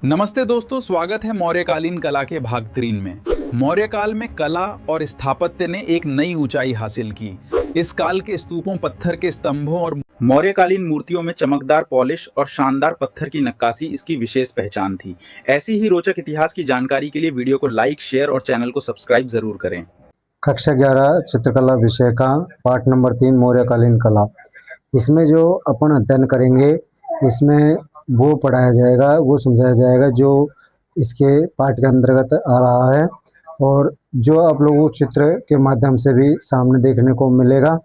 नमस्ते दोस्तों, स्वागत है मौर्यकालीन कला के भाग 3 में। मौर्यकाल में कला और स्थापत्य ने एक नई ऊंचाई हासिल की। इस काल के स्तूपों, पत्थर के स्तंभों और मौर्यकालीन मूर्तियों में चमकदार पॉलिश और शानदार पत्थर की नक्काशी इसकी विशेष पहचान थी। ऐसी ही रोचक इतिहास की जानकारी के लिए वीडियो को लाइक, शेयर और चैनल को सब्सक्राइब जरूर करें। कक्षा 11 चित्रकला विषय का पाठ नंबर 3 मौर्यकालीन कला। इसमें जो अपन अध्ययन करेंगे, इसमें वो पढ़ाया जाएगा, वो समझाया जाएगा जो इसके पाठ के अंतर्गत आ रहा है, और जो आप लोगों को चित्र के माध्यम से भी सामने देखने को मिलेगा।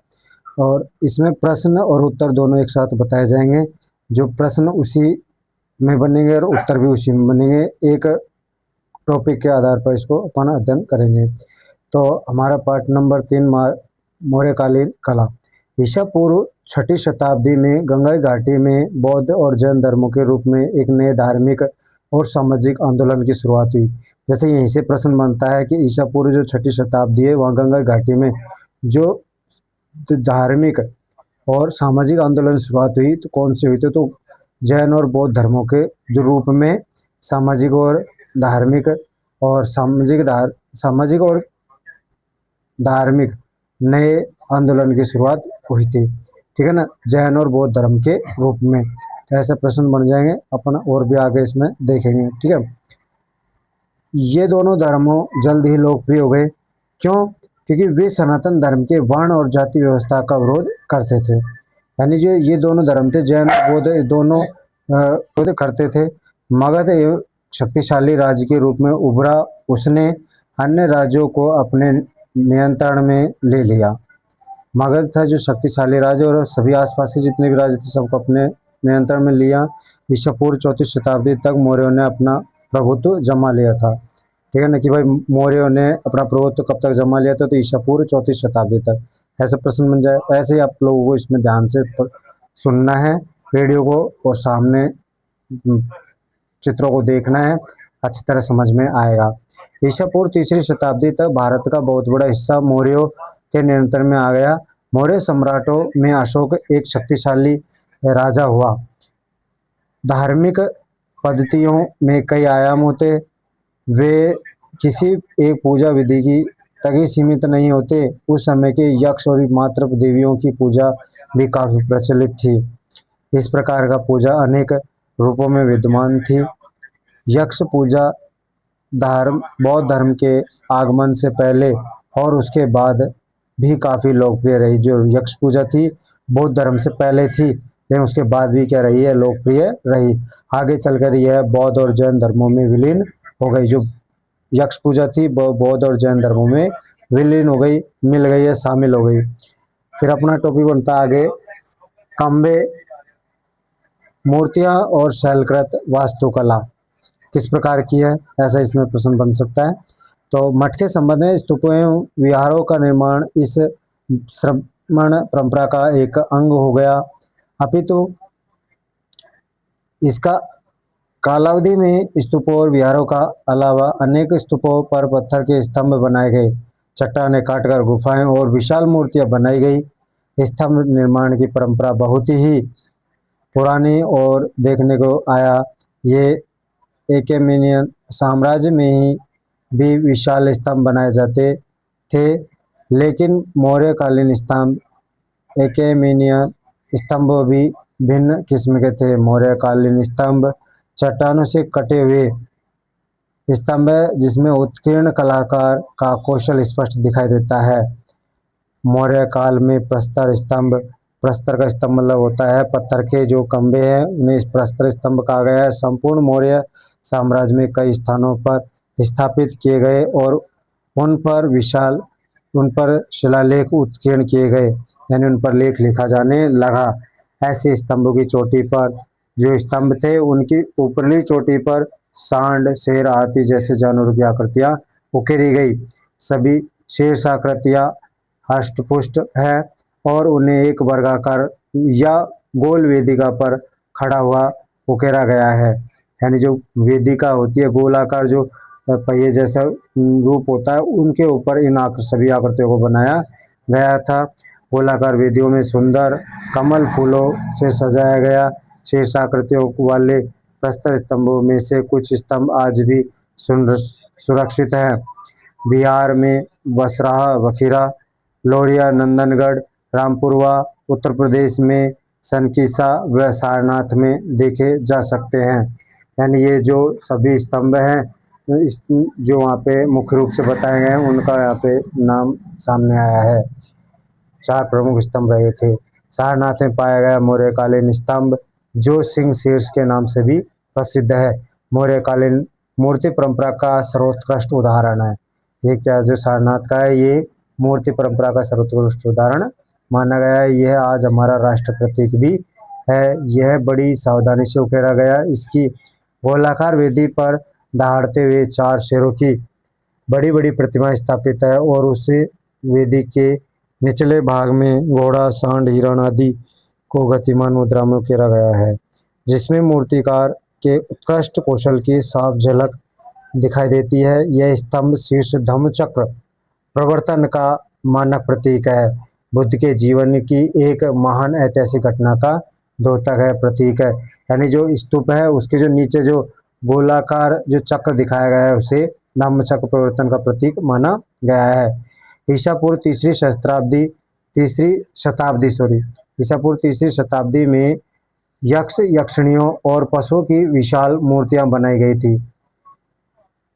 और इसमें प्रश्न और उत्तर दोनों एक साथ बताए जाएंगे। जो प्रश्न उसी में बनेंगे और उत्तर भी उसी में बनेंगे। एक टॉपिक के आधार पर इसको अपन अध्ययन करेंगे। तो हमारा पाठ नंबर 3 मौर्यकालीन कला। ईसा पूर्व 6ठी शताब्दी में गंगा घाटी में बौद्ध और जैन धर्मों के रूप में एक नए धार्मिक और सामाजिक आंदोलन की शुरुआत हुई। जैसे यहीं से प्रश्न बनता है कि ईसा पूर्व जो 6ठी शताब्दी है, वहाँ गंगा घाटी में जो धार्मिक और सामाजिक आंदोलन की शुरुआत हुई, तो कौन से हुई थे? तो जैन और बौद्ध धर्मों के जो रूप में सामाजिक और धार्मिक और सामाजिक और धार्मिक नए आंदोलन की शुरुआत हुई थी। ठीक है ना, जैन और बौद्ध धर्म के रूप में। तो ऐसे प्रश्न बन जाएंगे, अपन और भी आगे इसमें देखेंगे। ठीक है, ये दोनों धर्मों जल्द ही लोकप्रिय हो गए। क्यों? क्योंकि वे सनातन धर्म के वर्ण और जाति व्यवस्था का विरोध करते थे। यानी जो ये दोनों धर्म थे, जैन और बौद्ध, दोनों विरोध करते थे। मगध एवं शक्तिशाली राज्य के रूप में उभरा, उसने अन्य राज्यों को अपने नियंत्रण में ले लिया। मगध था जो शक्तिशाली राज्य, और सभी आसपास के जितने भी राज्य थे सबको अपने नियंत्रण में लिया। ईसा पूर्व 4वीं शताब्दी तक मौर्यों ने अपना प्रभुत्व जमा लिया था। ठीक है ना, कि भाई मौर्यों ने अपना प्रभुत्व कब तक जमा लिया था? तो ईसा पूर्व 4वीं शताब्दी तक। ऐसा प्रश्न बन जाए। ऐसे ही आप लोगों को इसमें ध्यान से सुनना है वीडियो को, और सामने चित्रों को देखना है, अच्छी तरह समझ में आएगा। ईसा पूर्व 3री शताब्दी तक भारत का बहुत बड़ा हिस्सा मौर्यों के नियंत्रण में आ गया। मौर्य सम्राटों में अशोक एक शक्तिशाली राजा हुआ। धार्मिक पद्धतियों में कई आयाम होते, वे किसी एक पूजा विधि की तक ही सीमित नहीं होते। उस समय के यक्ष और मातृ देवियों की पूजा भी काफी प्रचलित थी। इस प्रकार का पूजा अनेक रूपों में विद्यमान थी। यक्ष पूजा बौद्ध धर्म के आगमन से पहले और उसके बाद भी काफ़ी लोकप्रिय रही। जो यक्ष पूजा थी बौद्ध धर्म से पहले थी, लेकिन उसके बाद भी क्या रही है? लोकप्रिय रही। आगे चलकर यह बौद्ध और जैन धर्मों में विलीन हो गई। जो यक्ष पूजा थी बौद्ध और जैन धर्मों में विलीन हो गई, मिल गई है, शामिल हो गई। फिर अपना टॉपिक बनता आगे, खंबे, मूर्तियाँ और शैलकृत वास्तुकला किस प्रकार की है? ऐसा इसमें प्रश्न बन सकता है। तो मठ के संबंध में स्तूपों एवं विहारों का निर्माण इस श्रमण परंपरा का एक अंग हो गया। अपितु इसका कालावधि में स्तूपों और विहारों का अलावा अनेक स्तूपों पर पत्थर के स्तंभ बनाए गए, चट्टानें काटकर गुफाएं और विशाल मूर्तियां बनाई गई। स्तंभ निर्माण की परंपरा बहुत ही पुरानी और देखने को आया। ये एकेमेनियन साम्राज्य में ही भी विशाल स्तंभ बनाए जाते थे, लेकिन मौर्यकालीन स्तंभ एकेमेनियन स्तंभ भी भिन्न किस्म के थे। मौर्यकालीन स्तंभ चट्टानों से कटे हुए स्तंभ है, जिसमें उत्कीर्ण कलाकार का कौशल स्पष्ट दिखाई देता है। मौर्य काल में प्रस्तर स्तंभ, प्रस्तर का स्तंभ मतलब होता है पत्थर के जो खंभे हैं, उन्हें प्रस्तर स्तंभ कहा गया है। संपूर्ण मौर्य साम्राज्य में कई स्थानों पर स्थापित किए गए और उन पर शिलालेख उत्कीर्ण किए गए, यानी उन पर लेख लिखा जाने लगा। ऐसे स्तंभों की चोटी पर जो स्तंभ थे, उनकी ऊपरली चोटी पर सांड, शेर, हाथी जैसे जानवरों की आकृतियां उकेरी गई। सभी शेष आकृतियां अष्टपुष्ट है और उन्हें एक वर्गाकार या गोल वेदिका पर खड़ा हुआ उकेरा गया है। यानी जो वेदिका होती है, गोलाकार जो पहिए जैसा रूप होता है, उनके ऊपर इन सभी आकृतियों को बनाया गया था। गोलाकार वेदियों में सुंदर कमल फूलों से सजाया गया शेष आकृतियों वाले प्रस्तर स्तंभों में से कुछ स्तंभ आज भी सुरक्षित हैं। बिहार में बसराहा, बखीरा, लोरिया, नंदनगढ़, रामपुरवा, उत्तर प्रदेश में सनकीसा व सारनाथ में देखे जा सकते हैं। यानी ये जो सभी स्तंभ हैं जो वहाँ पे मुख्य रूप से बताए गए हैं उनका यहाँ पे नाम सामने आया है। 4 प्रमुख स्तंभ रहे थे। सारनाथ में पाया गया मौर्यकालीन स्तंभ जो सिंह शीर्ष के नाम से भी प्रसिद्ध है, मौर्यकालीन मूर्ति परंपरा का सर्वोत्कृष्ट उदाहरण है। ये क्या जो सारनाथ का है ये मूर्ति परंपरा का सर्वोत्कृष्ट उदाहरण माना गया है। यह आज हमारा राष्ट्र प्रतीक भी है। यह बड़ी सावधानी से उकेरा गया। इसकी गोलाकार वेदी पर दहाड़ते हुए 4 शेरों की बड़ी बड़ी प्रतिमा स्थापित है और उस वेदी के निचले भाग में घोड़ा, सांड, हिरण आदि को गतिमान मुद्रा में उकेरा गया है, जिसमें मूर्तिकार के उत्कृष्ट कौशल की साफ झलक दिखाई देती है। यह स्तंभ शीर्ष धम्म चक्र प्रवर्तन का मानक प्रतीक है। बुद्ध के जीवन की एक महान ऐतिहासिक घटना का द्योतक है, प्रतीक है। यानी जो स्तूप है उसके जो नीचे जो गोलाकार जो चक्र दिखाया गया है उसे धम्म चक्र प्रवर्तन का प्रतीक माना गया है। ईसा पूर्व तीसरी शताब्दी में यक्ष, यक्षिणियों और पशुओं की विशाल मूर्तियां बनाई गई थी।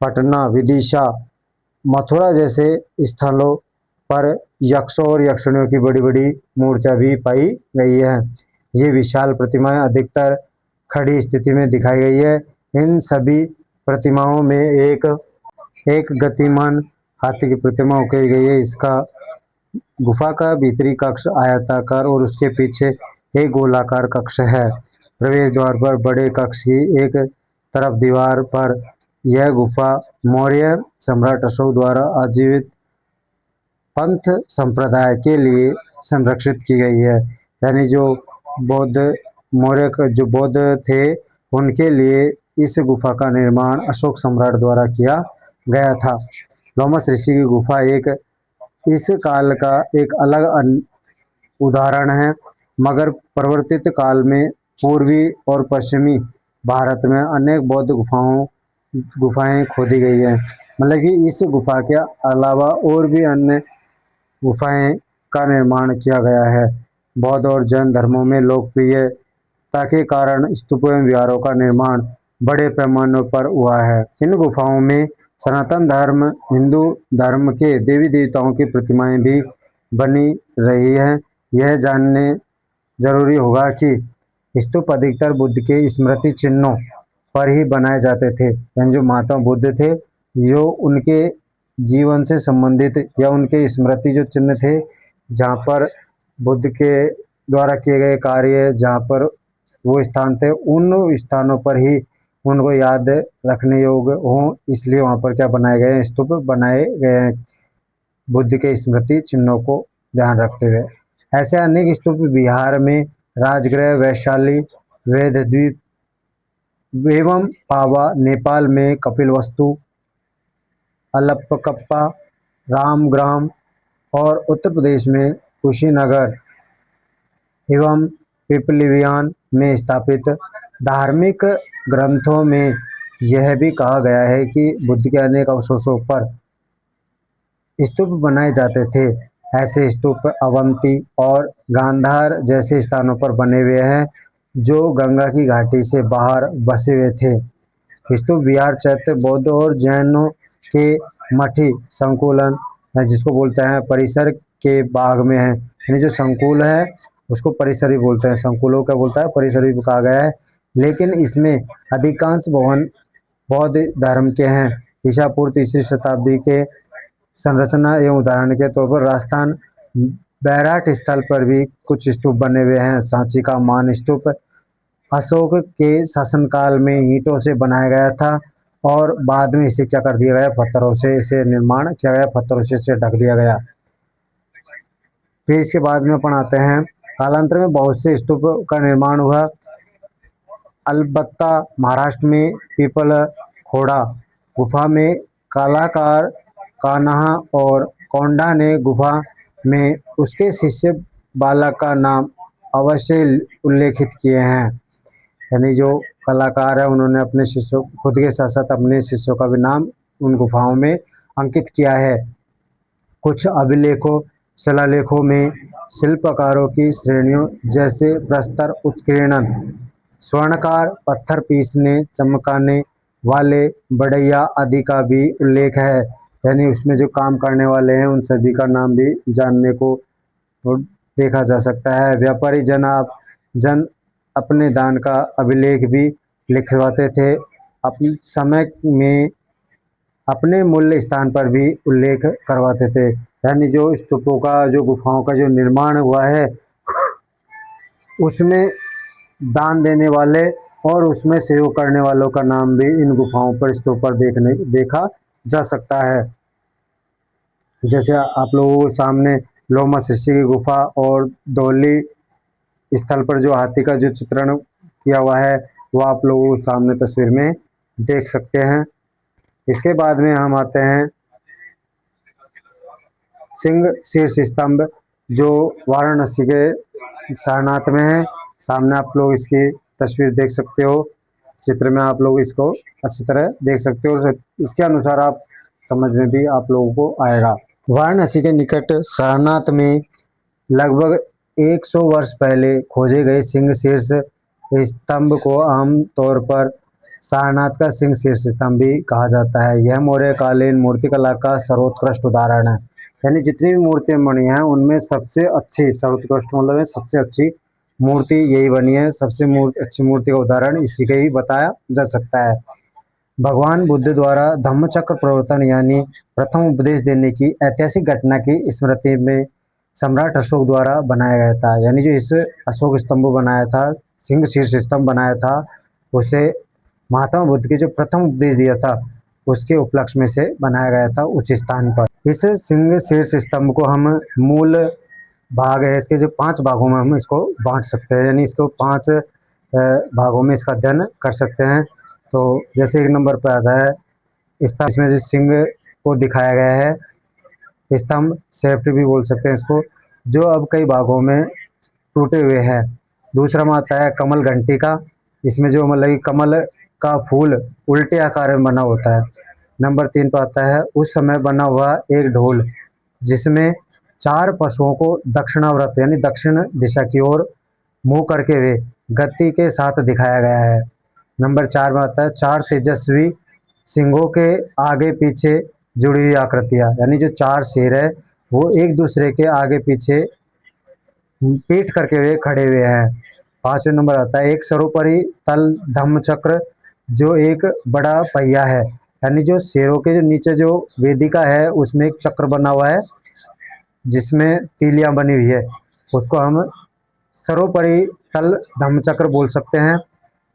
पटना, विदिशा, मथुरा जैसे स्थलों पर यक्षों और यक्षिणियों की बड़ी बड़ी मूर्तियां भी पाई गई हैं। ये विशाल प्रतिमाएं अधिकतर खड़ी स्थिति में दिखाई गई है। इन सभी प्रतिमाओं में एक गतिमान हाथी की प्रतिमा उकेरी गई है। इसका गुफा का भीतरी कक्ष आयताकार और उसके पीछे एक गोलाकार कक्ष है। प्रवेश द्वार पर बड़े कक्ष की एक तरफ दीवार पर यह गुफा मौर्य सम्राट अशोक द्वारा आजीवित पंथ संप्रदाय के लिए संरक्षित की गई है। यानी जो बौद्ध थे उनके लिए इस गुफा का निर्माण अशोक सम्राट द्वारा किया गया था। लोमस ऋषि की गुफा इस काल का एक अलग उदाहरण है, मगर परिवर्तित काल में पूर्वी और पश्चिमी भारत में अनेक बौद्ध गुफाएं खोदी गई हैं। मतलब कि इस गुफा के अलावा और भी अन्य गुफाएं का निर्माण किया गया है। बौद्ध और जैन धर्मों में लोकप्रियता के कारण स्तूपों एवं विहारों का निर्माण बड़े पैमाने पर हुआ है। इन गुफाओं में सनातन धर्म, हिंदू धर्म के देवी देवताओं की प्रतिमाएं भी बनी रही हैं। यह जानने जरूरी होगा कि स्तूप अधिकतर बुद्ध के स्मृति चिन्हों पर ही बनाए जाते थे। यानी जो महात्मा बुद्ध थे जो उनके जीवन से संबंधित या उनके स्मृति जो चिन्ह थे, जहाँ पर बुद्ध के द्वारा किए गए कार्य जहाँ पर वो स्थान थे, उन स्थानों पर ही उनको याद रखने योग्य हों, इसलिए वहाँ पर क्या बनाए गए हैं, स्तूप बनाए गए हैं बुद्ध के स्मृति चिन्हों को ध्यान रखते हुए। ऐसे अनेक स्तूप बिहार में राजगृह, वैशाली, वेदद्वीप एवं पावा, नेपाल में कपिलवस्तु, अलप्पकप्पा, रामग्राम और उत्तर प्रदेश में कुशीनगर एवं पिपलिवियान में स्थापित। धार्मिक ग्रंथों में यह भी कहा गया है कि बुद्ध के अनेक अवशेषों पर स्तूप बनाए जाते थे। ऐसे स्तूप अवंती और गांधार जैसे स्थानों पर बने हुए हैं जो गंगा की घाटी से बाहर बसे हुए थे। स्तूप विहार चैत्य बौद्ध और जैनों के मठी संकुलन जिसको बोलते हैं परिसर के भाग में है। यानी जो संकुल है उसको परिसर भी बोलते हैं, संकुलों का बोलता है, परिसर भी कहा गया है। लेकिन इसमें अधिकांश भवन बौद्ध धर्म के हैं। ईसा पूर्व तीसरी शताब्दी के संरचना एवं उदाहरण के तौर पर राजस्थान बैराट स्थल पर भी कुछ स्तूप बने हुए हैं। सांची का मान स्तूप अशोक के शासनकाल में ईंटों से बनाया गया था और बाद में इसे क्या कर दिया गया, पत्थरों से इसे निर्माण किया गया, पत्थरों से इसे ढक दिया गया। फिर इसके बाद में अपन आते हैं, कालांतर में बहुत से स्तूप का निर्माण हुआ। अलबत्ता महाराष्ट्र में पीपल खोड़ा गुफा में कलाकार कान्हा और कोंडा ने गुफा में उसके शिष्य बालक का नाम अवश्य उल्लेखित किए हैं। यानी जो कलाकार है उन्होंने अपने शिष्यों, खुद के साथ साथ अपने शिष्यों का भी नाम उन गुफाओं में अंकित किया है। कुछ अभिलेखों शिलालेखों में शिल्पकारों की श्रेणियों जैसे प्रस्तर उत्कीर्णन, स्वर्णकार, पत्थर पीसने चमकाने वाले बढ़ैया आदि का भी उल्लेख है। यानी उसमें जो काम करने वाले हैं उन सभी का नाम भी जानने को तो देखा जा सकता है। व्यापारी जन अपने दान का अभिलेख भी लिखवाते थे। अपने समय में अपने मूल्य स्थान पर भी उल्लेख करवाते थे। यानी जो स्तूपों का, जो गुफाओं का जो निर्माण हुआ है उसमें दान देने वाले और उसमें सेवा करने वालों का नाम भी इन गुफाओं पर, स्तूप पर देखा जा सकता है। जैसे आप लोगों के सामने लोमस ऋषि की गुफा और धौली स्थल पर जो हाथी का जो चित्रण किया हुआ है वो आप लोगों के सामने तस्वीर में देख सकते हैं। इसके बाद में हम आते हैं सिंह शीर्ष स्तंभ, जो वाराणसी के सारनाथ में है। सामने आप लोग इसकी तस्वीर देख सकते हो, चित्र में आप लोग इसको अच्छी तरह देख सकते हो। इसके अनुसार आप समझ में भी आप लोगों को आएगा। वाराणसी के निकट सारनाथ में लगभग 100 वर्ष पहले खोजे गए सिंह शीर्ष स्तंभ को आम तौर पर सारनाथ का सिंह शीर्ष स्तंभ भी कहा जाता है। यह मौर्यकालीन मूर्तिकला का सर्वोत्कृष्ट उदाहरण है। यानी जितनी भी मूर्तियां बनी हैं उनमें सबसे अच्छी, सर्वोत्कृष्ट मतलब सबसे अच्छी मूर्ति यही बनी है। सबसे अच्छी मूर्ति का उदाहरण इसी का ही बताया जा सकता है। भगवान बुद्ध द्वारा धम्मचक्र प्रवर्तन यानी प्रथम उपदेश देने की ऐतिहासिक घटना की स्मृति में सम्राट अशोक द्वारा बनाया गया था। यानी जो इस अशोक स्तंभ बनाया था, सिंह शीर्ष स्तंभ बनाया था, उसे महात्मा बुद्ध के जो प्रथम उपदेश दिया था उसके उपलक्ष्य में से बनाया गया था उस स्थान पर। इस सिंह शीर्ष स्तंभ को हम मूल भाग है इसके, जो 5 भागों में हम इसको बांट सकते हैं। यानी इसको 5 भागों में इसका अध्ययन कर सकते हैं। तो जैसे 1 नंबर पर आता है स्तंभ, इसमें जो सिंह को दिखाया गया है, स्तंभ सेफ्टी भी बोल सकते हैं इसको, जो अब कई भागों में टूटे हुए हैं। दूसरा में आता है कमल घंटी का, इसमें जो मतलब कमल का फूल उल्टे आकार में बना होता है। नंबर 3 पर आता है उस समय बना हुआ एक ढोल, जिसमें 4 पशुओं को दक्षिणाव्रत यानी दक्षिण दिशा की ओर मुंह करके हुए गति के साथ दिखाया गया है। नंबर 4 में आता है 4 तेजस्वी सिंहों के आगे पीछे जुड़ी हुई आकृतियां, यानी जो 4 शेर है वो एक दूसरे के आगे पीछे पीठ करके हुए खड़े हुए हैं। 5वें नंबर आता है एक सर्वोपरि तल धम्म चक्र, जो एक बड़ा पहिया है। यानी जो शेरों के जो नीचे जो वेदिका है उसमें एक चक्र बना हुआ है जिसमें तीलियां बनी हुई है, उसको हम सर्वोपरि तल धम्म चक्र बोल सकते हैं।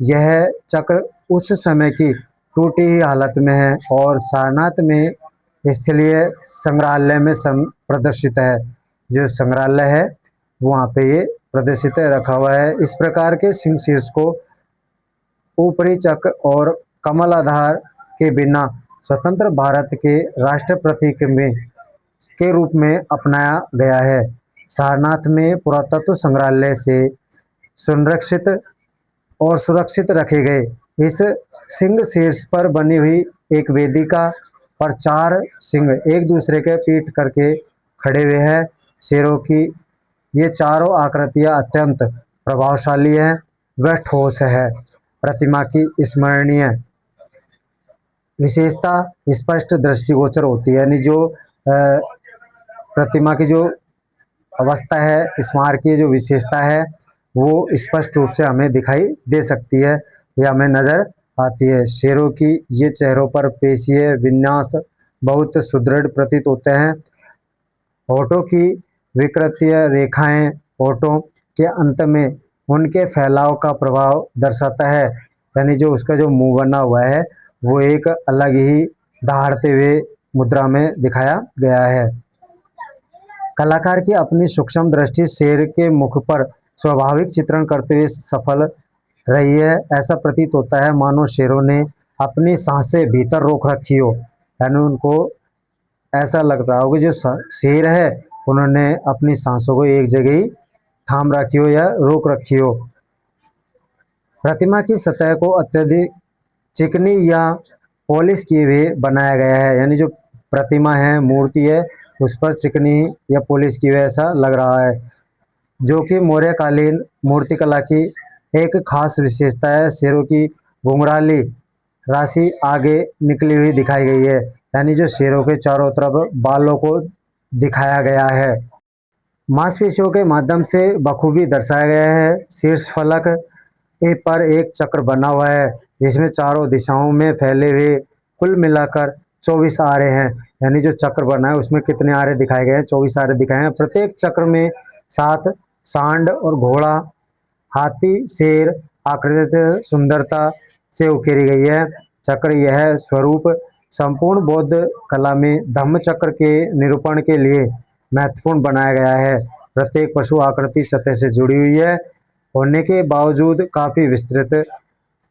यह चक्र उस समय की टूटी हुई हालत में है और सारनाथ में स्थलीय संग्रहालय में प्रदर्शित है। जो संग्रहालय है वहाँ पे ये प्रदर्शित रखा हुआ है। इस प्रकार के सिंह शीर्ष को ऊपरी चक्र और कमल आधार के बिना स्वतंत्र भारत के राष्ट्र प्रतीक में के रूप में अपनाया गया है। सारनाथ में पुरातत्व संग्रहालय से संरक्षित और सुरक्षित रखे गए इस सिंह शीर्ष पर बनी हुई एक वेदिका पर 4 सिंह एक दूसरे के पीठ करके खड़े हुए हैं। शेरों की ये चारों आकृतियां अत्यंत प्रभावशाली है व ठोस है। प्रतिमा की स्मरणीय विशेषता स्पष्ट दृष्टिगोचर होती है। यानी जो प्रतिमा की जो अवस्था है, स्मारक की जो विशेषता है वो स्पष्ट रूप से हमें दिखाई दे सकती है या हमें नजर आती है। शेरों की ये चेहरों पर पेशिये विन्यास बहुत सुदृढ़ प्रतीत होते हैं। होठों की विकृतीय रेखाएं होठों के अंत में उनके फैलाव का प्रभाव दर्शाता है। यानी जो उसका जो मुंह बना हुआ है वो एक अलग ही दहाड़ते हुए मुद्रा में दिखाया गया है। कलाकार की अपनी सूक्ष्म दृष्टि शेर के मुख पर स्वाभाविक चित्रण करते हुए सफल रही है। ऐसा प्रतीत होता है मानो शेरों ने अपनी सांसें भीतर रोक रखी हो। यानी उनको ऐसा लग रहा हो कि जो शेर है उन्होंने अपनी सांसों को एक जगह ही थाम रखी हो या रोक रखी हो। प्रतिमा की सतह को अत्यधिक चिकनी या पॉलिश किए हुए बनाया गया है, यानी जो प्रतिमा है, मूर्ति है, उस पर चिकनी या पॉलिश किए हुए ऐसा लग रहा है, जो कि मौर्यकालीन मूर्तिकला की एक खास विशेषता है। शेरों की घुंघराली राशि आगे निकली हुई दिखाई गई है, यानी जो शेरों के चारों तरफ बालों को दिखाया गया है, मांसपेशियों के माध्यम से बखूबी दर्शाया गया है। शीर्ष फलक पर एक चक्र बना हुआ है, जिसमें चारों दिशाओं में फैले हुए कुल मिलाकर 24 आरे हैं, यानी जो चक्र बना है उसमें कितने आरे दिखाए गए हैं? 24 आरे दिखाए हैं। प्रत्येक चक्र में 7 सांड और घोड़ा, हाथी, शेर आकृति सुंदरता से उकेरी गई है। चक्र यह स्वरूप संपूर्ण बौद्ध कला में धम्म चक्र के निरूपण के लिए महत्वपूर्ण बनाया गया है। प्रत्येक पशु आकृति सतह से जुड़ी हुई है होने के बावजूद काफी विस्तृत,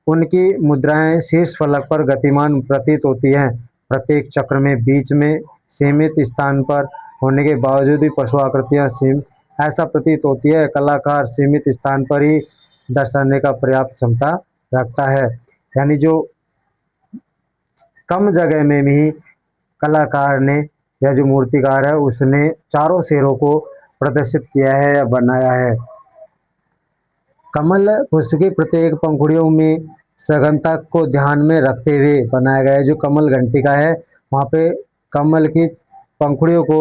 उनकी मुद्राएं शीर्ष फलक पर गतिमान प्रतीत होती हैं। प्रत्येक चक्र में बीच में सीमित स्थान पर होने के बावजूद भी पशु आकृतियां ऐसा प्रतीत होती है कलाकार सीमित स्थान पर ही दर्शाने का पर्याप्त क्षमता रखता है, यानी जो कम जगह में भी कलाकार ने या जो मूर्तिकार है उसने चारों शेरों को प्रदर्शित किया है या बनाया है। कमल पुष्प की प्रत्येक पंखुड़ियों में सघनता को ध्यान में रखते हुए बनाया गया है। जो कमल घंटिका है वहाँ पे कमल की पंखुड़ियों को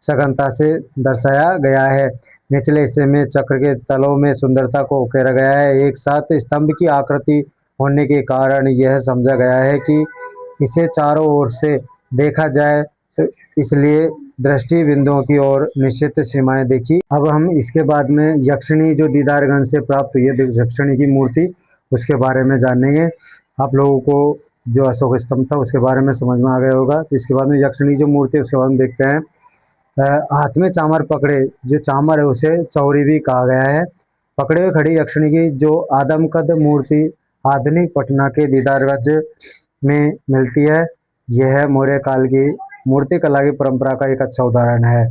सघनता से दर्शाया गया है। निचले हिस्से में चक्र के तलों में सुंदरता को उकेरा गया है। एक साथ स्तंभ की आकृति होने के कारण यह समझा गया है कि इसे चारों ओर से देखा जाए, तो इसलिए दृष्टि बिंदुओं की ओर निश्चित सीमाएं देखी। अब हम इसके बाद में यक्षिणी जो दीदारगंज से प्राप्त हुई है, यक्षिणी की मूर्ति, उसके बारे में जानेंगे। आप लोगों को जो अशोक स्तंभ था उसके बारे में समझ में आ गया होगा। तो इसके बाद में यक्षिणी जो मूर्ति है उसके बारे में देखते हैं। हाथ में चामर पकड़े, जो चामर है उसे चौरी भी कहा गया है। पकड़े हुए खड़ी यक्षिणी की जो आदमकद मूर्ति आधुनिक पटना के दीदारगंज में मिलती है, यह मौर्य काल की मूर्ति कला की परंपरा का एक अच्छा उदाहरण है।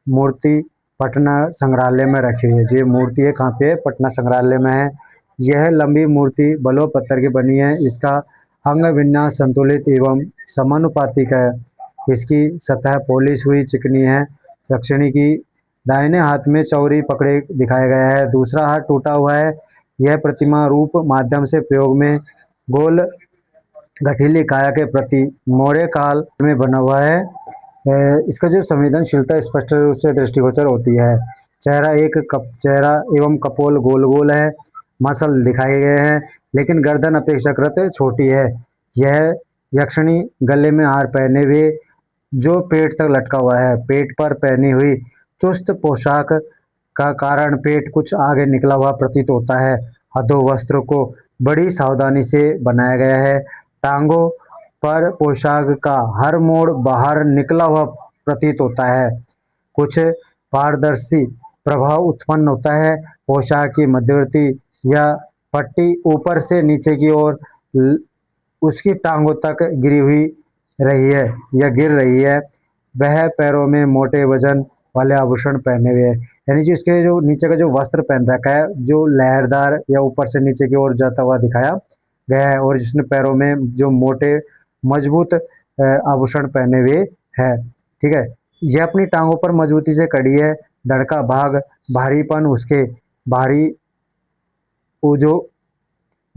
मूर्ति पटना संग्रहालय में रखी हुई है। जो मूर्ति है कहाँ पे है? पटना संग्रहालय में है। यह लंबी मूर्ति बलुआ पत्थर की बनी है। इसका अंग विन्यास संतुलित एवं समानुपातिक है। इसकी सतह पॉलिश हुई चिकनी है। दक्षिणी की दाहिने हाथ में चौरी पकड़े दिखाया गया है, दूसरा हाथ टूटा हुआ है। यह प्रतिमा रूप माध्यम से प्रयोग में गोल गठीली काया के प्रति मौर्य काल में बना हुआ है। इसका जो संवेदनशीलता स्पष्ट रूप से दृष्टिगोचर होती है। चेहरा एवं कपोल गोल गोल है। मसल दिखाए गए हैं, लेकिन गर्दन अपेक्षाकृत छोटी है। यह यक्षिणी गले में हार पहने हुए जो पेट तक लटका हुआ है। पेट पर पहनी हुई चुस्त पोशाक का कारण पेट कुछ आगे निकला हुआ प्रतीत होता है। अधो वस्त्र को बड़ी सावधानी से बनाया गया है। टांगों पर पोशाक का हर मोड़ बाहर निकला हुआ प्रतीत होता है। कुछ पारदर्शी प्रभाव उत्पन्न होता है। पोशाक की मध्यवर्ती या पट्टी ऊपर से नीचे की ओर उसकी टांगों तक गिरी हुई रही है या गिर रही है। वह पैरों में मोटे वजन वाले आभूषण पहने हुए है, यानी जो इसके जो नीचे का जो वस्त्र पहन रखा है जो लहरदार या ऊपर से नीचे की ओर जाता हुआ दिखाया गया है, और जिसने पैरों में जो मोटे मजबूत आभूषण पहने हुए है। ठीक है, यह अपनी टांगों पर मजबूती से कड़ी है। धड़ का भाग भारीपन उसके भारी वो जो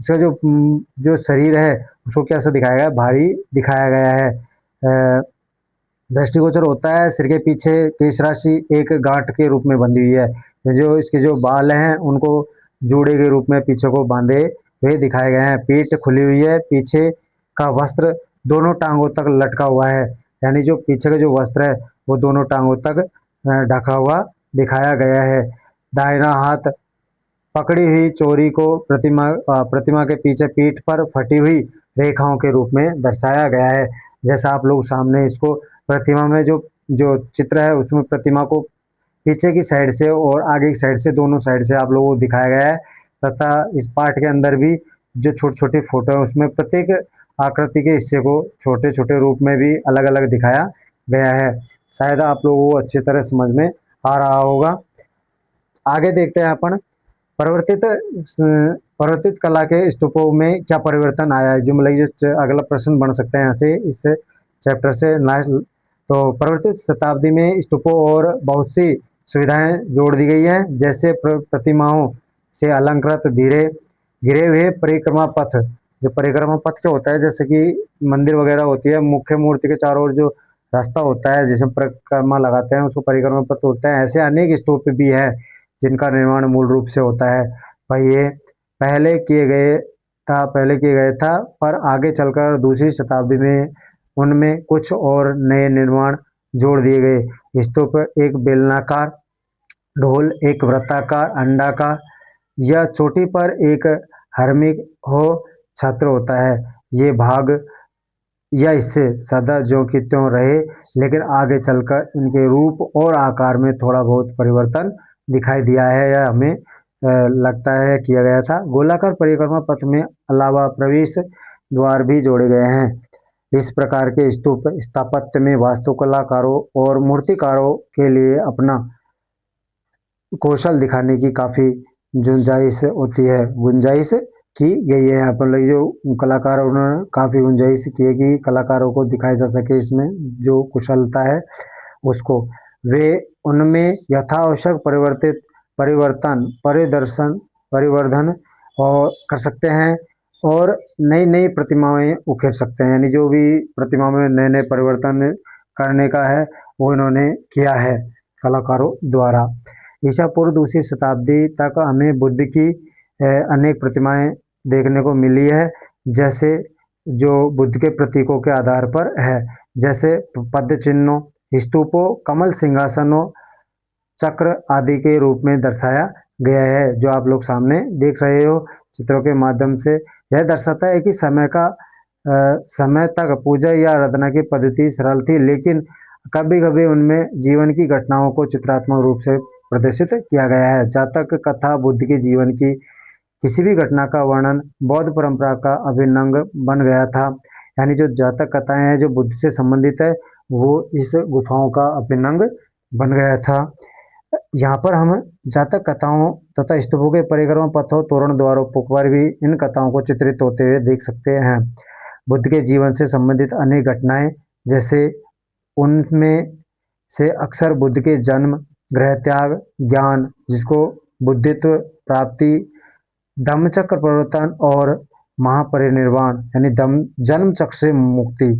इसका जो शरीर है उसको कैसा दिखाया गया है? भारी दिखाया गया है। दृष्टिगोचर होता है। सिर के पीछे केश राशि एक गांठ के रूप में बंधी हुई है। जो इसके जो बाल हैं उनको जूड़े के रूप में पीछे को बांधे हुए दिखाए गए हैं। पीठ खुली हुई है। पीछे का वस्त्र दोनों टांगों तक लटका हुआ है, यानी जो पीछे का जो वस्त्र है वो दोनों टांगों तक ढका हुआ दिखाया गया है। दाहिना हाथ पकड़ी हुई चोरी को प्रतिमा के पीछे पीठ पर फटी हुई रेखाओं के रूप में दर्शाया गया है। जैसा आप लोग सामने इसको प्रतिमा में जो जो चित्र है उसमें प्रतिमा को पीछे की साइड से और आगे की साइड से दोनों साइड से आप लोगों को दिखाया गया है, तथा इस पार्ट के अंदर भी जो छोटे छोटे फोटो है उसमें प्रत्येक आकृति के हिस्से को छोटे छोटे रूप में भी अलग अलग दिखाया गया है। शायद आप लोगों को अच्छी तरह समझ में आ रहा होगा। आगे देखते हैं अपन परिवर्तित परिवर्तित कला के स्तूपों में क्या परिवर्तन आया है, जो मतलब जो अगला प्रश्न बन सकता है यहाँ से इस चैप्टर से लास्ट। तो परिवर्तित शताब्दी में स्तूपों और बहुत सी सुविधाएं जोड़ दी गई हैं, जैसे प्रतिमाओं से अलंकृत धीरे घिरे हुए परिक्रमा पथ। जो परिक्रमा पथ क्या होता है, जैसे कि मंदिर वगैरह होती है, मुख्य मूर्ति के चारों ओर जो रास्ता होता है जिसमें परिक्रमा लगाते हैं उसको परिक्रमा पथ होता है। ऐसे अनेक स्तूप भी है जिनका निर्माण मूल रूप से होता है। भाई ये पहले किए गए था, पर आगे चलकर दूसरी शताब्दी में उनमें कुछ और नए निर्माण जोड़ दिए गए। स्तूप एक बेलनाकार ढोल, एक वृत्ताकार अंडाकार या चोटी पर एक हर्मिक हो छत्र होता है। ये भाग या इससे सदा ज्यों की त्यों रहे, लेकिन आगे चलकर इनके रूप और आकार में थोड़ा बहुत परिवर्तन दिखाई दिया है या हमें लगता है किया गया था। गोलाकार परिक्रमा पथ में अलावा प्रवेश द्वार भी जोड़े गए हैं। इस प्रकार के स्तूप स्थापत्य में वास्तुकलाकारों और मूर्तिकारों के लिए अपना कौशल दिखाने की काफ़ी गुंजाइश होती है, गुंजाइश की गई है। यहाँ पर जो कलाकार उन्होंने काफ़ी गुंजाइश की है कि कलाकारों को दिखाया जा सके इसमें जो कुशलता है उसको। वे उनमें यथावश्यक परिवर्धन और कर सकते हैं और नई नई प्रतिमाएं उकेर सकते हैं। यानी जो भी प्रतिमा में नए नए परिवर्तन करने का है वो इन्होंने किया है कलाकारों द्वारा। ईसा पूर्व दूसरी शताब्दी तक हमें बुद्ध की अनेक प्रतिमाएं देखने को मिली है, जैसे जो बुद्ध के प्रतीकों के आधार पर है, जैसे पद्म चिन्हों, स्तूपों, कमल सिंहासनों, चक्र आदि के रूप में दर्शाया गया है। जो आप लोग सामने देख रहे हो चित्रों के माध्यम से, यह दर्शाता है कि समय तक पूजा या आराधना की पद्धति सरल थी, लेकिन कभी कभी उनमें जीवन की घटनाओं को चित्रात्मक रूप से प्रदर्शित किया गया है। जातक कथा बुद्ध के जीवन की किसी भी घटना का वर्णन बौद्ध परंपरा का अभिन्न अंग बन गया था। यानी जो जातक कथाएं हैं जो बुद्ध से संबंधित है वो इस गुफाओं का अभिन्न अंग बन गया था। यहाँ पर हम जातक कथाओं तथा स्तूपों के परिक्रमा पथों, तोरण द्वारों पर भी इन कथाओं को चित्रित होते हुए देख सकते हैं। बुद्ध के जीवन से संबंधित अनेक घटनाएं, जैसे उनमें से अक्सर बुद्ध के जन्म, गृह त्याग, ज्ञान जिसको बुद्धित्व प्राप्ति, धम्मचक्र प्रवर्तन और महापरिनिर्वाण यानी जन्म चक्र से मुक्ति,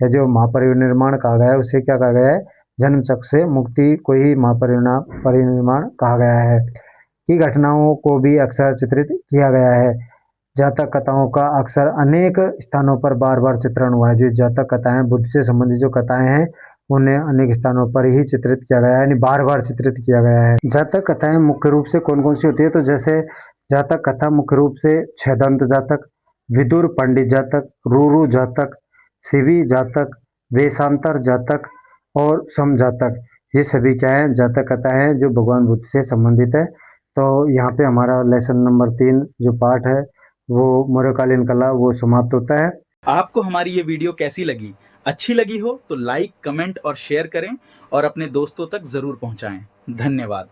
या जो महापरिनिर्वाण कहा गया है उसे क्या कहा गया है, जन्म चक्र से मुक्ति को ही महापरिनिर्वाण कहा गया है, की घटनाओं को भी अक्सर चित्रित किया गया है। जातक कथाओं का अक्सर अनेक स्थानों पर बार बार चित्रण हुआ है। जो जातक कथाएं बुद्ध से संबंधित जो कथाएं हैं उन्हें अनेक स्थानों पर ही चित्रित किया गया है, यानी बार बार चित्रित किया गया है। जातक कथाएं मुख्य रूप से कौन कौन सी होती है, तो जैसे जातक कथा मुख्य रूप से छदंत जातक, विदुर पंडित जातक, रूरू जातक, शिवी जातक, वेशांतर जातक और सम जातक, ये सभी क्या है, जातक कथा है जो भगवान बुद्ध से संबंधित है। तो यहाँ पे हमारा लेसन नंबर 3 जो पार्ट है वो मौर्यकालीन कला वो समाप्त होता है। आपको हमारी ये वीडियो कैसी लगी? अच्छी लगी हो तो लाइक, कमेंट और शेयर करें और अपने दोस्तों तक जरूर पहुंचाएं। धन्यवाद।